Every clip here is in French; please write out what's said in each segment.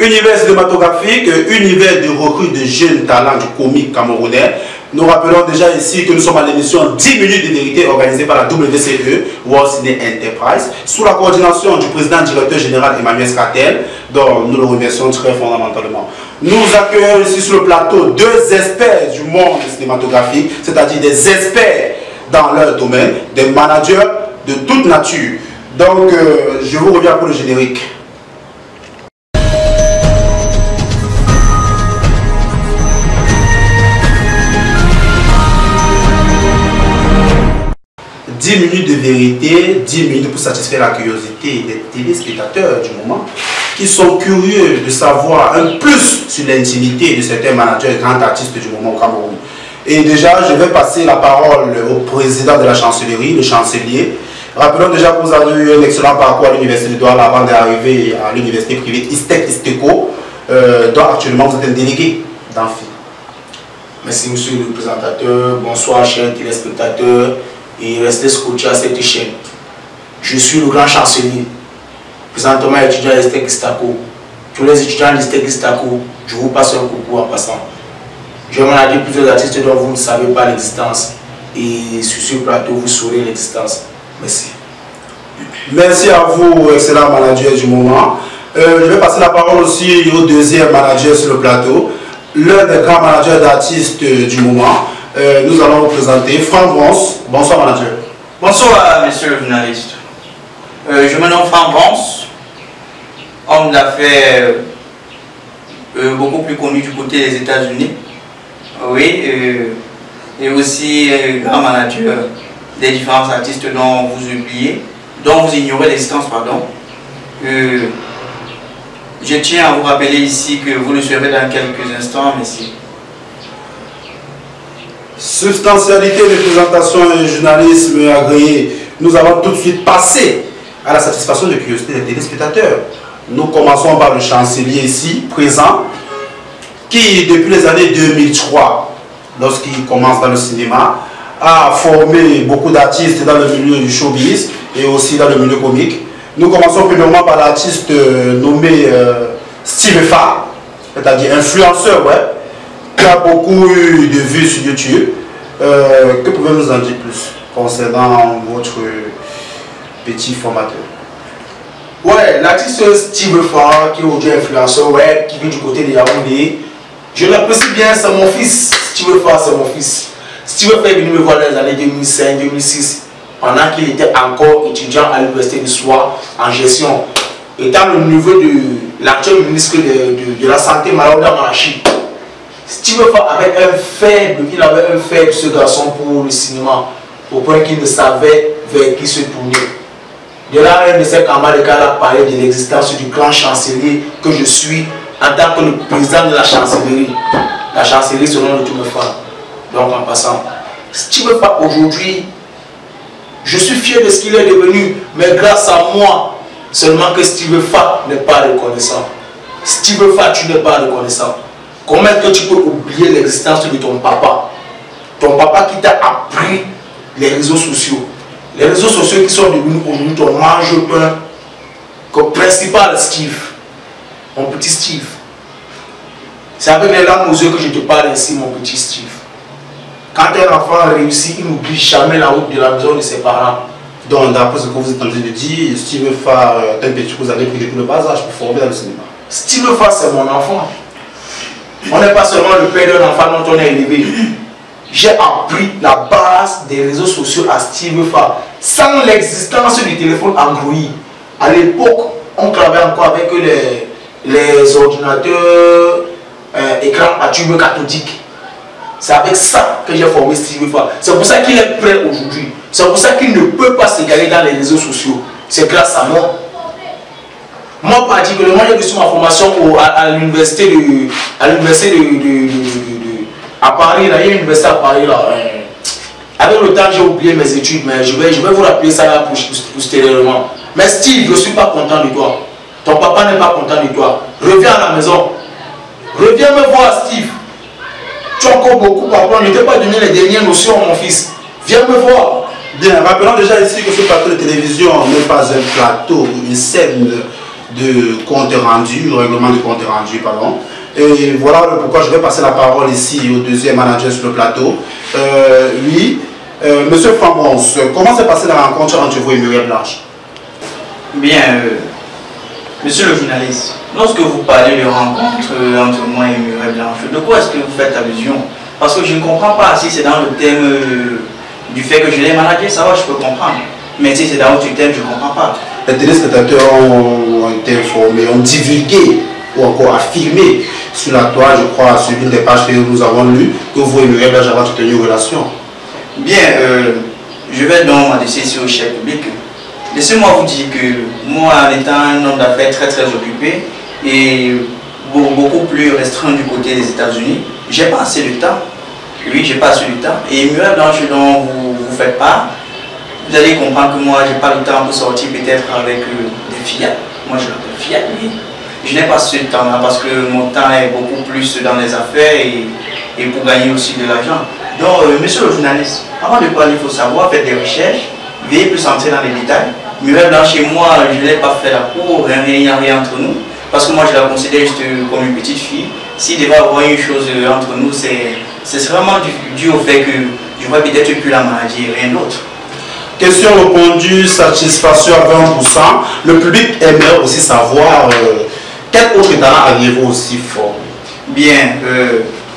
Univers cinématographique, univers de recrue de jeunes talents du comique camerounais. Nous rappelons déjà ici que nous sommes à l'émission 10 minutes de vérité organisée par la WCE, World Ciné Enterprise, sous la coordination du président directeur général Emmanuel Scatel, dont nous le remercions très fondamentalement. Nous accueillons ici sur le plateau deux experts du monde cinématographique, c'est-à-dire des experts dans leur domaine, des managers de toute nature. Donc, je vous reviens pour le générique. « 10 minutes de vérité, 10 minutes pour satisfaire la curiosité des téléspectateurs du moment qui sont curieux de savoir un plus sur l'intimité de certains managers et grands artistes du moment au Cameroun. Et déjà, je vais passer la parole au président de la chancellerie, le chancelier. Rappelons déjà que vous avez eu un excellent parcours à l'université de Douala avant d'arriver à l'université privée ISTEC-ISTECO, dont actuellement vous êtes un délégué d'Amphi. Merci monsieur le présentateur, bonsoir chers téléspectateurs. Et restez scotché à cette chaîne. Je suis le grand chancelier, présentement étudiant à l'ISTEC ISTACO. Tous les étudiants de l'ISTEC ISTACO, je vous passe un coucou en passant. Je manage plusieurs artistes dont vous ne savez pas l'existence. Et sur ce plateau, vous saurez l'existence. Merci. Merci à vous, excellent manager du moment. Je vais passer la parole aussi au deuxième manager sur le plateau, l'un des grands managers d'artistes du moment. Nous allons vous présenter Franck Bronze. Bonsoir manager. Bonsoir monsieur le journaliste. Je me nomme Franck Bronze, homme d'affaires beaucoup plus connu du côté des États-Unis. Oui, et aussi grand manager des différents artistes dont vous oubliez, dont vous ignorez l'existence, pardon. Je tiens à vous rappeler ici que vous le serez dans quelques instants, merci. Substantialité de présentation et journalisme agréé, nous allons tout de suite passer à la satisfaction de curiosité des téléspectateurs. Nous commençons par le chancelier ici, présent, qui depuis les années 2003, lorsqu'il commence dans le cinéma, a formé beaucoup d'artistes dans le milieu du showbiz et aussi dans le milieu comique. Nous commençons premièrement par l'artiste nommé Steve Fa, c'est-à-dire influenceur web, qui a beaucoup eu de vues sur YouTube. Que pouvez-vous nous en dire plus concernant votre petit formateur? Ouais, l'artiste Steve Fa, qui est aujourd'hui influenceur web, qui vit du côté de Yaoundé, je l'apprécie bien, c'est mon fils. Steve Fa, c'est mon fils. Steve Fa est venu me voir dans les années 2005-2006, pendant qu'il était encore étudiant à l'université de Soie en gestion, étant le niveau de l'actuel ministre de la Santé, Malouda Marachi. Steve Fa avait un faible, ce garçon pour le cinéma, au point qu'il ne savait vers qui se tourner. De là, un de ses camarades a parlé de l'existence du grand chancelier que je suis en tant que le président de la chancellerie. La chancellerie selon le Steve Fa. Donc en passant, Steve Fa aujourd'hui, je suis fier de ce qu'il est devenu, mais grâce à moi, seulement que Steve Fa n'est pas reconnaissant. Steve Fa, tu n'es pas reconnaissant. Comment est-ce que tu peux oublier l'existence de ton papa? Ton papa qui t'a appris les réseaux sociaux. Les réseaux sociaux qui sont devenus aujourd'hui ton mange-pain comme principal Steve. Mon petit Steve. C'est avec les larmes aux yeux que je te parle ainsi, mon petit Steve. Quand un enfant réussit, il n'oublie jamais la route de la maison de ses parents. Donc, d'après ce que vous êtes en train de dire, Steve Fa est un petit que vous avez pris depuis le bas âge pour former dans le cinéma. Steve Fa, c'est mon enfant. On n'est pas seulement le père d'un enfant dont on est élevé. J'ai appris la base des réseaux sociaux à Steve Fa. Sans l'existence du téléphone Android. À l'époque, on travaillait encore avec les ordinateurs écran à tube cathodique. C'est avec ça que j'ai formé Steve Fa. C'est pour ça qu'il est prêt aujourd'hui. C'est pour ça qu'il ne peut pas s'égarer dans les réseaux sociaux. C'est grâce à moi. Moi, particulièrement, j'ai reçu ma formation à l'université à Paris. Là, il y a une université à Paris. Là. Avec le temps, j'ai oublié mes études, mais je vais vous rappeler ça là postérieurement. Mais Steve, je ne suis pas content de toi. Ton papa n'est pas content de toi. Reviens à la maison. Reviens me voir, Steve. Tu as encore beaucoup à apprendre. Je ne t'ai pas donné les dernières notions, mon fils. Viens me voir. Bien, rappelons déjà ici que ce plateau de télévision n'est pas un plateau, une scène de compte rendu, règlement de compte rendu, pardon. Et voilà pourquoi je vais passer la parole ici au deuxième manager sur le plateau. Monsieur Fambons, comment s'est passée la rencontre entre vous et Muriel Blanche? Bien, monsieur le journaliste, lorsque vous parlez de rencontre entre moi et Muriel Blanche, de quoi est-ce que vous faites allusion? Parce que je ne comprends pas si c'est dans le thème du fait que je l'ai managé, ça va, je peux comprendre. Mais si c'est dans l'autre thème, je ne comprends pas. Les téléspectateurs ont été informés, ont divulgué ou encore affirmé sur la toile, je crois, sur une des pages que nous avons lues, que vous et Muriel Blanche avez entretenu une relation. Bien, je vais donc m'adresser ici au chef public. Laissez-moi vous dire que moi, en étant un homme d'affaires très très occupé et beaucoup plus restreint du côté des États-Unis, j'ai pas assez de temps. Oui, j'ai pas assez de temps. Et Muriel Blanche dont vous faites part, vous allez comprendre que moi, j'ai pas le temps pour sortir peut-être avec des filles. Moi, je l'appelle fille, oui. Je n'ai pas ce temps-là parce que mon temps est beaucoup plus dans les affaires et pour gagner aussi de l'argent. Donc, monsieur le journaliste, avant de parler, il faut savoir faire des recherches, veuillez plus entrer dans les détails. Muriel Blanche et moi, je ne l'ai pas fait la cour, rien entre nous, parce que moi je la considère juste comme une petite fille. S'il devait y avoir une chose entre nous, c'est vraiment dû au fait que je vois peut-être plus la maladie et rien d'autre. Question répondue, satisfaction à 20%. Le public aimerait aussi savoir quel autre talent aviez-vous aussi fort? Bien,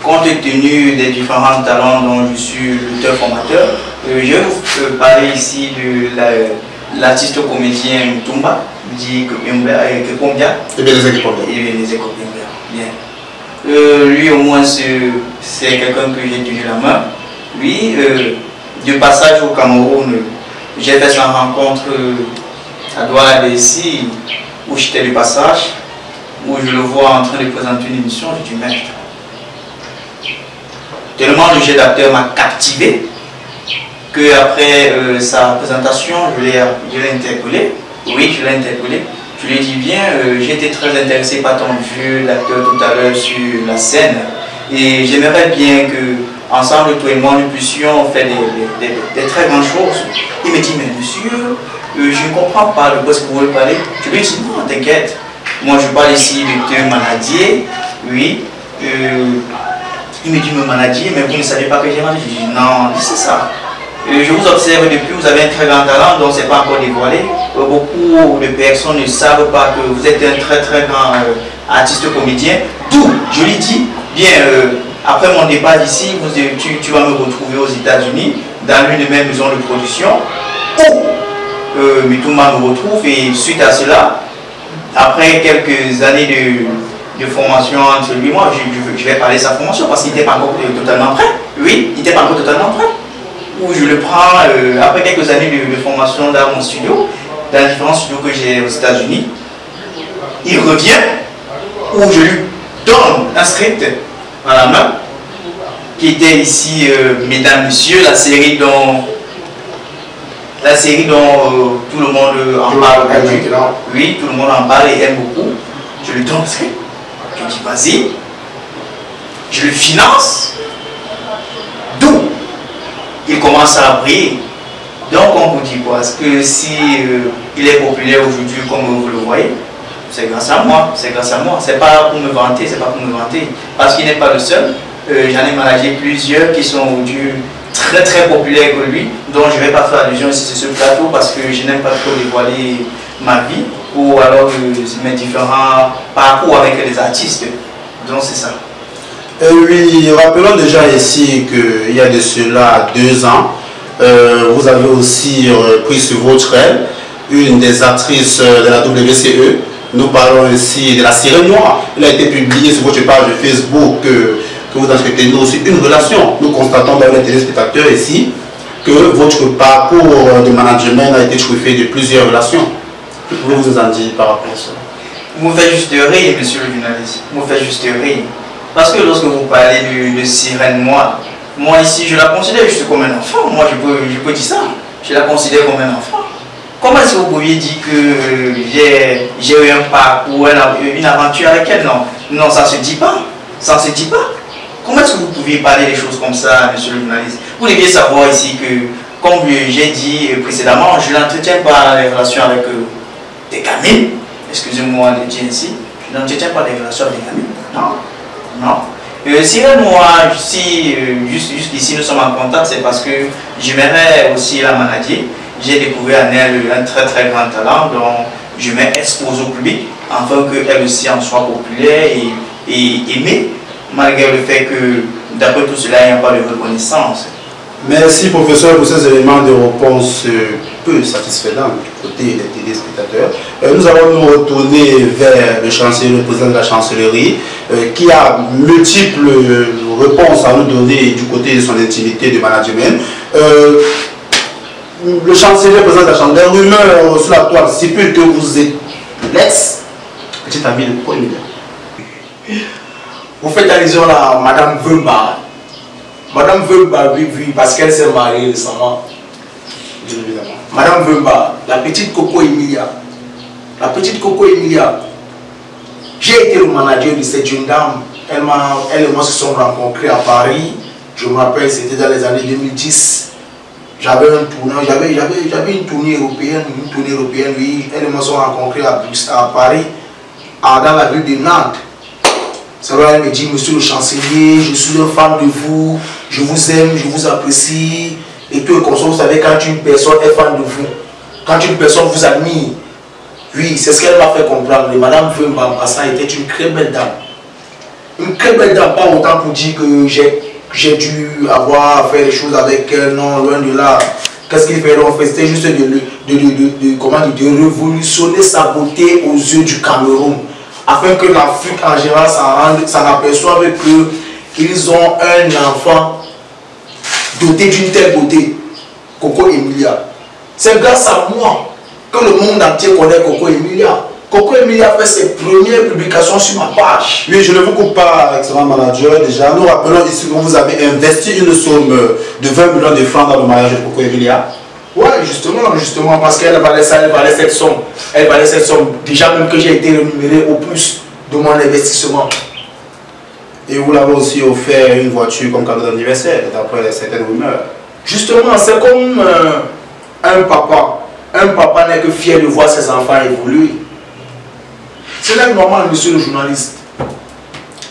compte tenu des différents talents dont je suis l'auteur formateur, je vais vous parler ici de l'artiste comédien Tumba, dit Kekombia. Et bien les Kekombia. Et bien les Kekombia, bien. Lui au moins c'est quelqu'un que j'ai tenu la main. Lui, de passage au Cameroun, j'ai fait sa rencontre à Douala ici, où j'étais de passage, où je le vois en train de présenter une émission, je dis merde. Tellement le jeu d'acteur m'a captivé qu'après sa présentation, je l'ai interpellé. Oui, je l'ai interpellé. Je lui ai dit bien, j'ai été très intéressé par ton jeu d'acteur tout à l'heure sur la scène. Et j'aimerais bien que, ensemble, toi et moi, nous puissions faire des très grandes choses. Il me dit, mais monsieur, je ne comprends pas de quoi est-ce que vous voulez parler. Je lui ai dit, non, t'inquiète. Moi, je parle ici de te manadier. Oui. Il me dit, me manadier, mais vous ne savez pas que j'ai managé. Je dis, non, c'est ça. Je vous observe depuis, vous avez un très grand talent, donc ce n'est pas encore dévoilé. Beaucoup de personnes ne savent pas que vous êtes un très très grand artiste comédien. D'où, je lui dis, bien, après mon départ d'ici, tu vas me retrouver aux États-Unis, dans l'une de mes maisons de production, où Mitouma me retrouve, et suite à cela, après quelques années de formation entre lui et moi, je vais parler de sa formation parce qu'il n'était pas encore totalement prêt. Oui, il n'était pas encore totalement prêt. Où je le prends après quelques années de formation dans mon studio, dans différents studios que j'ai aux États-Unis. Il revient, où je lui donne un script à la main, qui était ici, mesdames, messieurs, la série dont tout le monde en parle. Oui, tout le monde en parle et aime beaucoup. Je lui donne le script. Je dis vas-y, je le finance, d'où il commence à briller. Donc on vous dit quoi? Est-ce que si il est populaire aujourd'hui comme vous le voyez, c'est grâce à moi, c'est grâce à moi. C'est pas pour me vanter, c'est pas pour me vanter. Parce qu'il n'est pas le seul. J'en ai managé plusieurs qui sont aujourd'hui très très populaires que lui, dont je ne vais pas faire allusion ici sur ce plateau parce que je n'aime pas trop dévoiler ma vie ou alors mes différents parcours avec les artistes. Donc c'est ça. Oui, rappelons déjà ici qu'il y a de cela 2 ans, vous avez aussi pris sur votre aile une des actrices de la WCE. Nous parlons ici de la Sirène Noire. Il a été publié sur votre page de Facebook que vous entretenez aussi une relation. Nous constatons dans les téléspectateurs ici que votre parcours de management a été truffé de plusieurs relations. Que pouvez-vous nous en dire par rapport à ça? Vous me faites juste rire, monsieur le journaliste. Vous me faites juste rire. Parce que lorsque vous parlez de Sirène Noire, moi ici je la considère juste comme un enfant. Moi je peux dire ça. Je la considère comme un enfant. Comment est-ce que vous pouviez dire que j'ai eu un parcours, une aventure avec elle? Non, non, ça ne se dit pas. Ça ne se dit pas. Comment est-ce que vous pouviez parler des choses comme ça, monsieur le journaliste? Vous deviez savoir ici que, comme j'ai dit précédemment, je n'entretiens pas les relations avec des gamines. excusez-moi de dire ainsi, je n'entretiens pas des relations avec les amis. Non, non. Si jusqu'ici nous sommes en contact, c'est parce que j'aimerais aussi la manager. J'ai découvert en elle un très très grand talent dont je m'expose au public afin qu'elle aussi en soit populaire et aimée, malgré le fait que d'après tout cela, il n'y a pas de reconnaissance. Merci professeur pour ces éléments de réponse peu satisfaisants du côté des téléspectateurs. Nous allons nous retourner vers le chancelier, le président de la chancellerie, qui a multiples réponses à nous donner du côté de son intimité de management. Le chancelier, le président de la chancellerie, des rumeurs sur la toile stipule que vous êtes l'ex-petit ami de Coco Emilia. Vous faites allusion à Madame Vemba. Madame Vemba, oui, parce qu'elle s'est mariée récemment. Bien évidemment. Madame Vemba, la petite Coco Emilia. La petite Coco Emilia. J'ai été le manager de cette jeune dame. Elle et moi se sommes rencontrés à Paris. Je me rappelle, c'était dans les années 2010. J'avais un tournant, j'avais une tournée européenne, oui. Elle et moi se sommes rencontrés à Paris, dans la ville de Nantes. C'est là elle me dit, monsieur le chancelier, je suis un fan de vous, je vous aime, je vous apprécie. Et tout et comme ça, vous savez, quand une personne est fan de vous, quand une personne vous admire, oui, c'est ce qu'elle m'a fait comprendre. Et Madame Vemba, en passant, était une très belle dame. Une très belle dame, pas autant pour dire que j'ai dû avoir à faire les choses avec elle, non, loin de là. Qu'est-ce qu'il fait? C'était juste de révolutionner sa beauté aux yeux du Cameroun, afin que l'Afrique en général s'en aperçoive qu'ils ont un enfant doté d'une telle beauté, Coco Emilia. C'est grâce à moi que le monde entier connaît Coco Emilia. Coco Emilia fait ses premières publications sur ma page. Oui, je ne vous coupe pas, excellent manager. Déjà, nous rappelons ici que vous avez investi une somme de 20 millions de francs dans le mariage de Coco Emilia. Oui, justement, parce qu'elle valait ça, elle valait cette somme. Elle valait cette somme. Déjà même que j'ai été rémunéré au plus de mon investissement. Et vous l'avez aussi offert une voiture comme cadeau d'anniversaire, d'après certaines rumeurs. Justement, c'est comme un papa. Un papa n'est que fier de voir ses enfants évoluer. C'est là normal, monsieur le journaliste.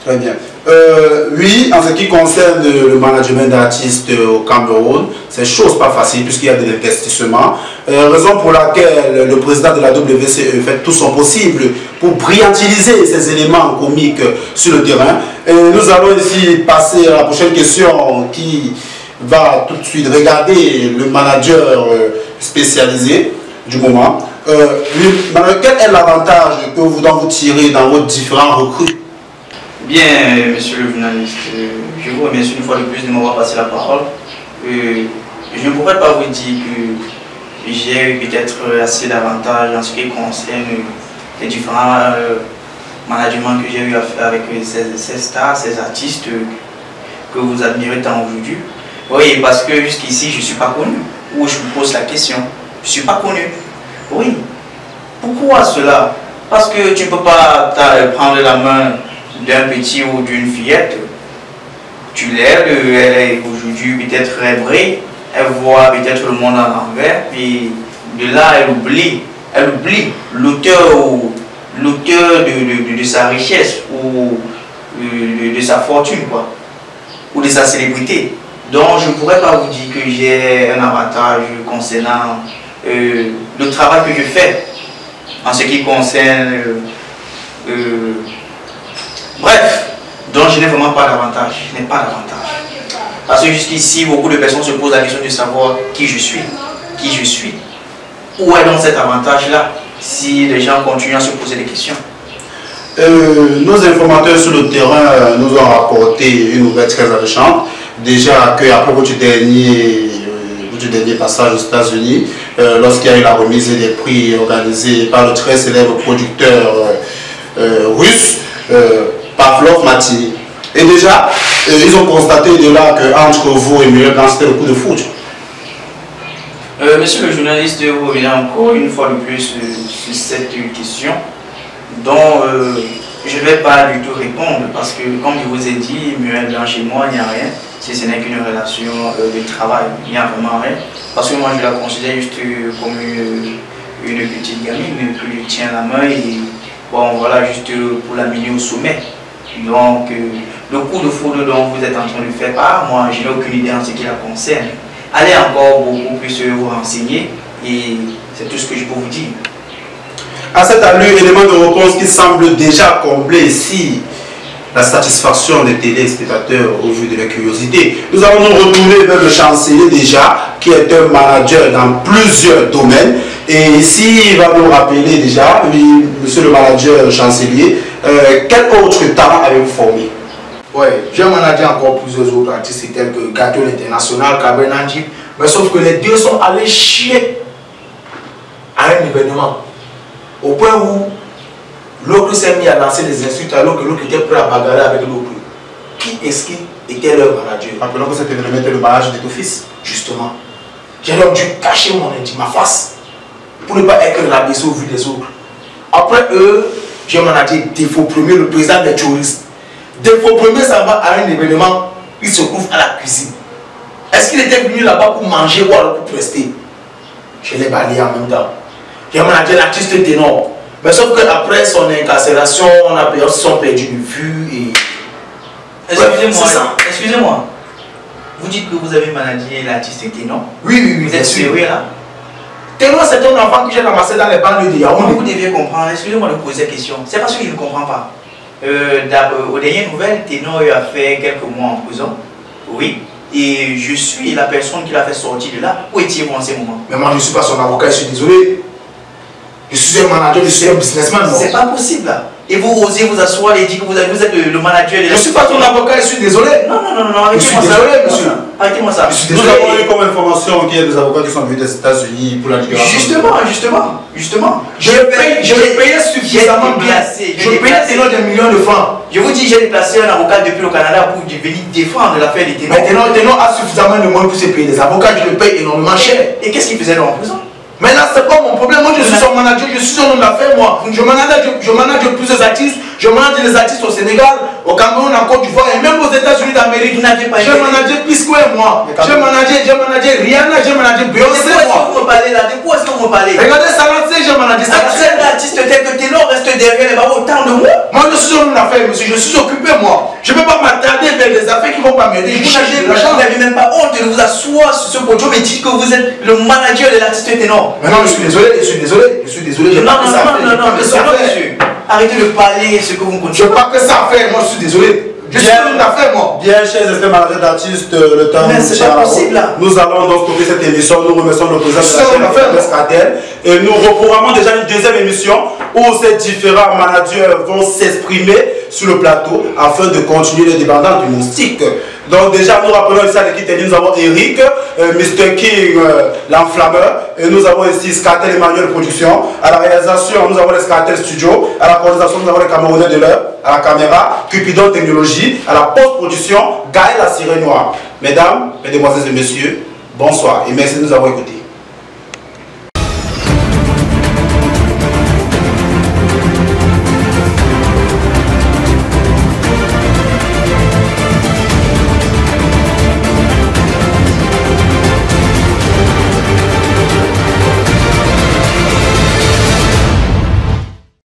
Très bien. Oui, en ce qui concerne le management d'artistes au Cameroun, c'est chose pas facile puisqu'il y a de l'investissement. Raison pour laquelle le président de la WCE fait tout son possible pour brillantiliser ces éléments comiques sur le terrain. Et nous allons ici passer à la prochaine question qui va tout de suite regarder le manager spécialisé du moment. Quel est l'avantage que vous tirez dans vos différents recrues? Bien, monsieur le journaliste, je vous remercie une fois de plus de m'avoir passé la parole. Je ne pourrais pas vous dire que j'ai eu peut-être assez d'avantages en ce qui concerne les différents managements que j'ai eu à faire avec ces stars, ces artistes que vous admirez tant aujourd'hui. Oui, parce que jusqu'ici, je ne suis pas connu. Ou je vous pose la question, je ne suis pas connu. Oui. Pourquoi cela? Parce que tu ne peux pas prendre la main d'un petit ou d'une fillette. Tu l'aides, elle est aujourd'hui peut-être rêverie, elle voit peut-être le monde à l'envers, puis de là elle oublie l'auteur de sa richesse ou de sa fortune, quoi, ou de sa célébrité. Donc je ne pourrais pas vous dire que j'ai un avantage concernant le travail que je fais en ce qui concerne bref, donc je n'ai vraiment pas d'avantage, je n'ai pas d'avantage. Parce que jusqu'ici, beaucoup de personnes se posent la question de savoir qui je suis. Où est donc cet avantage-là, si les gens continuent à se poser des questions? Nos informateurs sur le terrain nous ont rapporté une nouvelle très alléchante. Déjà qu'après votre dernier passage aux États-Unis, lorsqu'il y a eu la remise des prix organisée par le très célèbre producteur russe, Pavlov Matini. Et déjà, ils ont constaté de là qu'entre vous et Muriel Blanc, c'était le coup de foudre. Monsieur le journaliste, vous revenez encore une fois de plus sur cette question dont je ne vais pas du tout répondre parce que, comme je vous ai dit, Muriel Blanc chez moi, il n'y a rien. Si ce n'est qu'une relation de travail, il n'y a vraiment rien. Parce que moi, je la considère juste comme une petite gamine que je tiens la main et bon voilà, juste pour l'amener au sommet. Donc le coup de foudre dont vous êtes en train de faire part, moi je n'ai aucune idée en ce qui la concerne. Allez encore beaucoup plus vous renseigner et c'est tout ce que je peux vous dire. À cette allure, élément de réponse qui semble déjà combler ici la satisfaction des téléspectateurs au vu de la curiosité. Nous allons nous retourner vers le chancelier déjà, qui est un manager dans plusieurs domaines. Et ici, il va nous rappeler déjà, monsieur le manager chancelier, quel autre talent avez-vous formé? Oui, j'ai managé encore plusieurs autres artistes tels que Gâteau International, Cabernet, mais sauf que les deux sont allés chier à un événement. Au point où l'autre s'est mis à lancer des insultes alors que l'autre était prêt à bagarrer avec l'autre. Qui est-ce qui était leur manager? Rappelons que cet événement était le mariage de ton fils. Justement. J'ai donc dû cacher ma face pour ne pas être rabaissé au vu des autres. Après eux, j'ai managé Défaut Premier, le président des touristes. Défaut Premier, ça va à un événement, il se trouve à la cuisine. Est-ce qu'il était venu là-bas pour manger ou alors pour prester? Je l'ai balayé en même temps. J'ai managé l'artiste ténor. Mais sauf qu'après son incarcération, on a perdu de vue et... Excusez-moi. Vous dites que vous avez managé l'artiste ténor? Oui. Vous êtes sérieux là? Ténor, c'est un enfant que j'ai ramassé dans les banlieues de Yaoundé. Vous deviez comprendre. Excusez-moi de poser la question. C'est parce que je ne comprends pas. Aux dernières nouvelles, Ténor a fait quelques mois en prison. Oui. Et je suis la personne qui l'a fait sortir de là. Où étiez-vous en ces moments? Mais moi, je ne suis pas son avocat, je suis désolé. Je suis un manager, je suis un businessman. C'est pas possible là. Et vous osez vous asseoir et dire que vous êtes le manager de la... Je ne suis pas ton avocat, je suis désolé. Non, arrêtez-moi ça. Désolé, monsieur. Arrêtez-moi ça. Nous avons eu comme information qu'il y a des avocats qui sont venus des États-Unis pour la libération. Justement. Je vais payer suffisamment bien. Je paye Ténor des millions de francs. Je vous dis, j'ai déplacé un avocat depuis le Canada pour venir défendre l'affaire des Ténor. Mais Ténor a suffisamment de moyens pour se payer des avocats, je le paye énormément cher. Et qu'est-ce qu'il faisait dans la prison? Maintenant, c'est pas mon problème. Moi, je suis son manager, je suis son homme d'affaires, moi. Je manage plusieurs artistes. Je manage des artistes au Sénégal, au Cameroun, en Côte d'Ivoire et même aux États-Unis d'Amérique. Vous n'avez pas. J'ai managé Pisco et moi. J'ai managé Rihanna, j'ai managé Beyoncé. De quoi est-ce que vous me parlez là? De quoi est-ce que vous me parlez? Regardez Salancé, j'ai managé Salancé. Un artiste tel que Ténor reste derrière les barreaux autant de moi. Moi, je suis son homme d'affaires, monsieur. Je suis occupé, moi. Je ne peux pas m'attarder vers des affaires qui ne vont pas m'aider. Vous n'avez même pas honte de vous asseoir sur ce podium et dire que vous êtes le manager de l'artiste Ténor. Mais non, je suis désolé. Non, monsieur. Arrêtez de parler ce que vous continuez. Je n'ai pas que ça à faire, moi je suis désolé. Je suis un homme d'affaires, moi. Bien, chers managers d'artistes, le temps mais c'est pas possible là. Nous allons donc stopper cette émission. Nous remercions le président de la chaîne Escatel. Et nous reprogrammons déjà une deuxième émission où ces différents managers vont s'exprimer sur le plateau afin de continuer le débat du moustique. Donc déjà, nous rappelons ici à l'équipe technique, nous avons Eric, Mr. King, l'enflammeur, et nous avons ici Escatel Emmanuel Production. À la réalisation, nous avons l'Escatel Studio. À la coordination, nous avons les Camerounais de l'heure. À la caméra, Cupidon Technologie. À la post-production, Gaël la Sirène Noire. Mesdames, mesdemoiselles et messieurs, bonsoir et merci de nous avoir écoutés.